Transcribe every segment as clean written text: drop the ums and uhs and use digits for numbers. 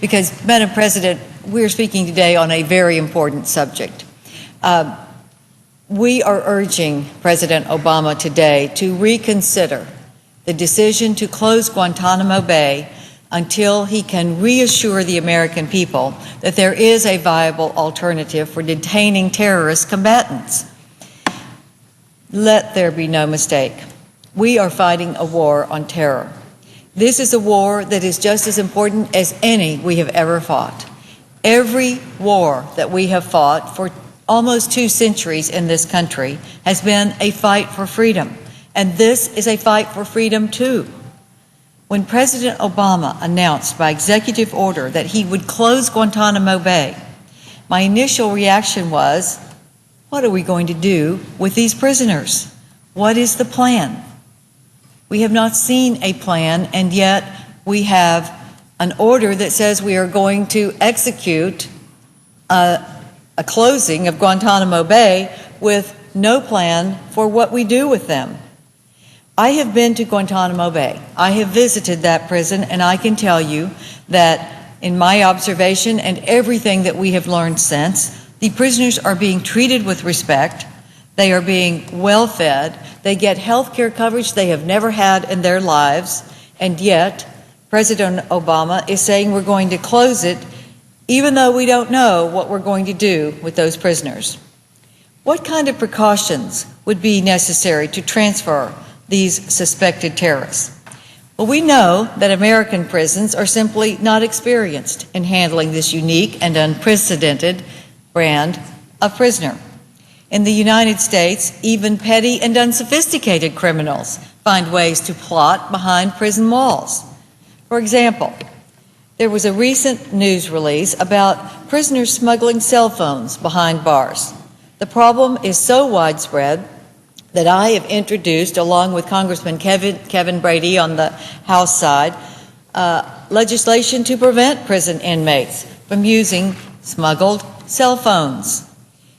because, Madam President, we're speaking today on a very important subject. We are urging President Obama today to reconsider the decision to close Guantanamo Bay until he can reassure the American people that there is a viable alternative for detaining terrorist combatants. Let there be no mistake. We are fighting a war on terror. This is a war that is just as important as any we have ever fought. Every war that we have fought for almost 2 centuries in this country has been a fight for freedom, and this is a fight for freedom too. When President Obama announced by executive order that he would close Guantanamo Bay, my initial reaction was, what are we going to do with these prisoners? What is the plan? We have not seen a plan, and yet we have an order that says we are going to execute a closing of Guantanamo Bay with no plan for what we do with them. I have been to Guantanamo Bay. I have visited that prison, and I can tell you that in my observation and everything that we have learned since, the prisoners are being treated with respect. They are being well fed. They get health care coverage they have never had in their lives, and yet President Obama is saying we're going to close it even though we don't know what we're going to do with those prisoners. What kind of precautions would be necessary to transfer these suspected terrorists? Well, we know that American prisons are simply not experienced in handling this unique and unprecedented brand of prisoner. In the United States, even petty and unsophisticated criminals find ways to plot behind prison walls. For example, there was a recent news release about prisoners smuggling cell phones behind bars. The problem is so widespread that I have introduced, along with Congressman Kevin Brady on the House side, legislation to prevent prison inmates from using smuggled cell phones.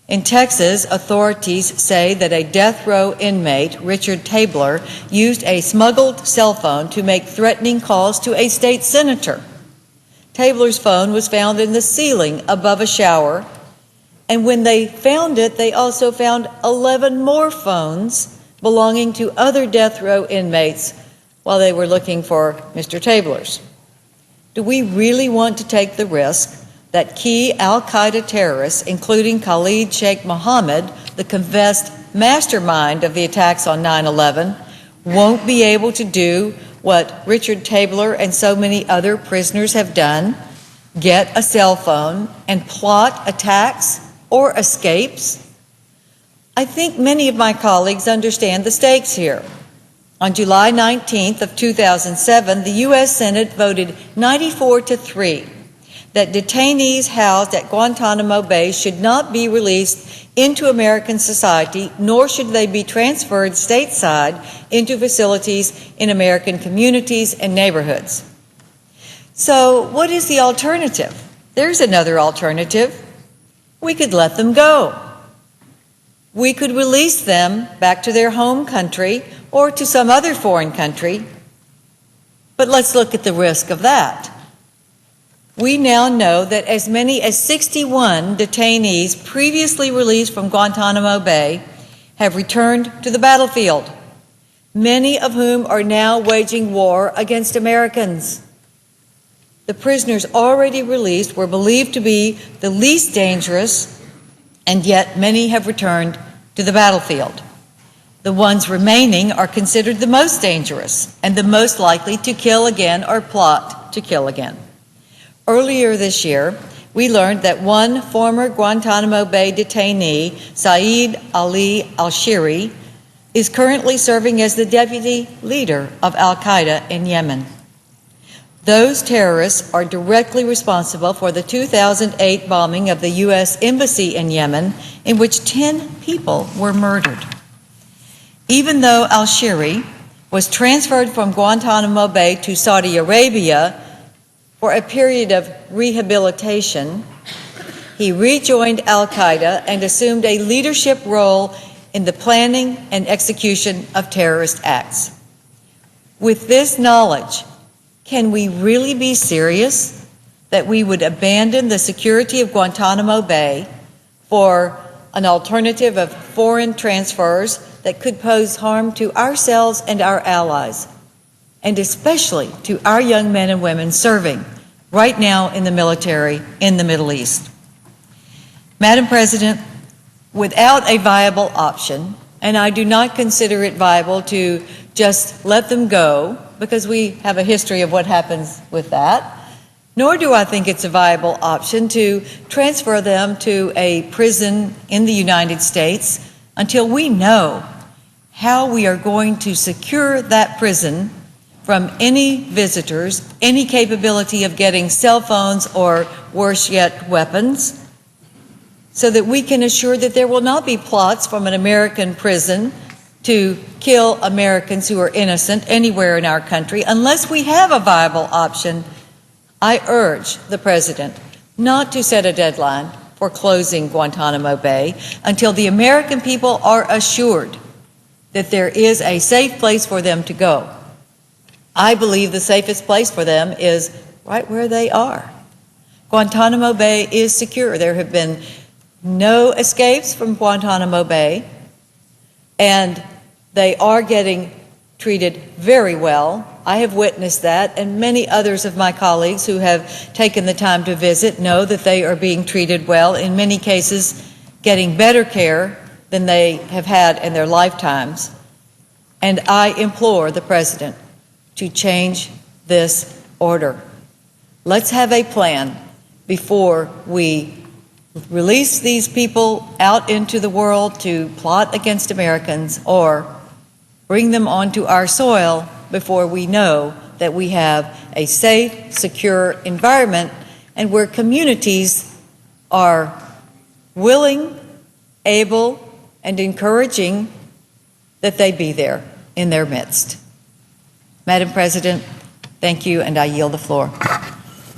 In Texas, authorities say that a death row inmate, Richard Tabler, used a smuggled cell phone to make threatening calls to a state senator. Tabler's phone was found in the ceiling above a shower, and when they found it, they also found 11 more phones belonging to other death row inmates while they were looking for Mr. Tabler's. Do we really want to take the risk that key al-Qaeda terrorists, including Khalid Sheikh Mohammed, the confessed mastermind of the attacks on 9/11, won't be able to do what Richard Tabler and so many other prisoners have done, get a cell phone and plot attacks or escapes? I think many of my colleagues understand the stakes here. On July 19th of 2007, the U.S. Senate voted 94-3 that detainees housed at Guantanamo Bay should not be released into American society, nor should they be transferred stateside into facilities in American communities and neighborhoods. So what is the alternative? There's another alternative. We could let them go. We could release them back to their home country or to some other foreign country. But let's look at the risk of that. We now know that as many as 61 detainees previously released from Guantanamo Bay have returned to the battlefield, many of whom are now waging war against Americans. The prisoners already released were believed to be the least dangerous, and yet many have returned to the battlefield. The ones remaining are considered the most dangerous and the most likely to kill again or plot to kill again. Earlier this year, we learned that one former Guantanamo Bay detainee, Saeed Ali al-Shiri, is currently serving as the deputy leader of al-Qaeda in Yemen. Those terrorists are directly responsible for the 2008 bombing of the U.S. Embassy in Yemen, in which 10 people were murdered. Even though al-Shiri was transferred from Guantanamo Bay to Saudi Arabia for a period of rehabilitation, he rejoined al-Qaeda and assumed a leadership role in the planning and execution of terrorist acts. With this knowledge, can we really be serious that we would abandon the security of Guantanamo Bay for an alternative of foreign transfers that could pose harm to ourselves and our allies, and especially to our young men and women serving right now in the military in the Middle East. Madam President, without a viable option, and I do not consider it viable to just let them go, because we have a history of what happens with that, nor do I think it's a viable option to transfer them to a prison in the United States until we know how we are going to secure that prison from any visitors, any capability of getting cell phones or, worse yet, weapons, so that we can assure that there will not be plots from an American prison to kill Americans who are innocent anywhere in our country. Unless we have a viable option, I urge the President not to set a deadline for closing Guantanamo Bay until the American people are assured that there is a safe place for them to go. I believe the safest place for them is right where they are. Guantanamo Bay is secure. There have been no escapes from Guantanamo Bay, and they are getting treated very well. I have witnessed that, and many others of my colleagues who have taken the time to visit know that they are being treated well, in many cases getting better care than they have had in their lifetimes. And I implore the President to change this order. Let's have a plan before we release these people out into the world to plot against Americans, or bring them onto our soil before we know that we have a safe, secure environment, and where communities are willing, able, and encouraging that they be there in their midst. Madam President, thank you, and I yield the floor.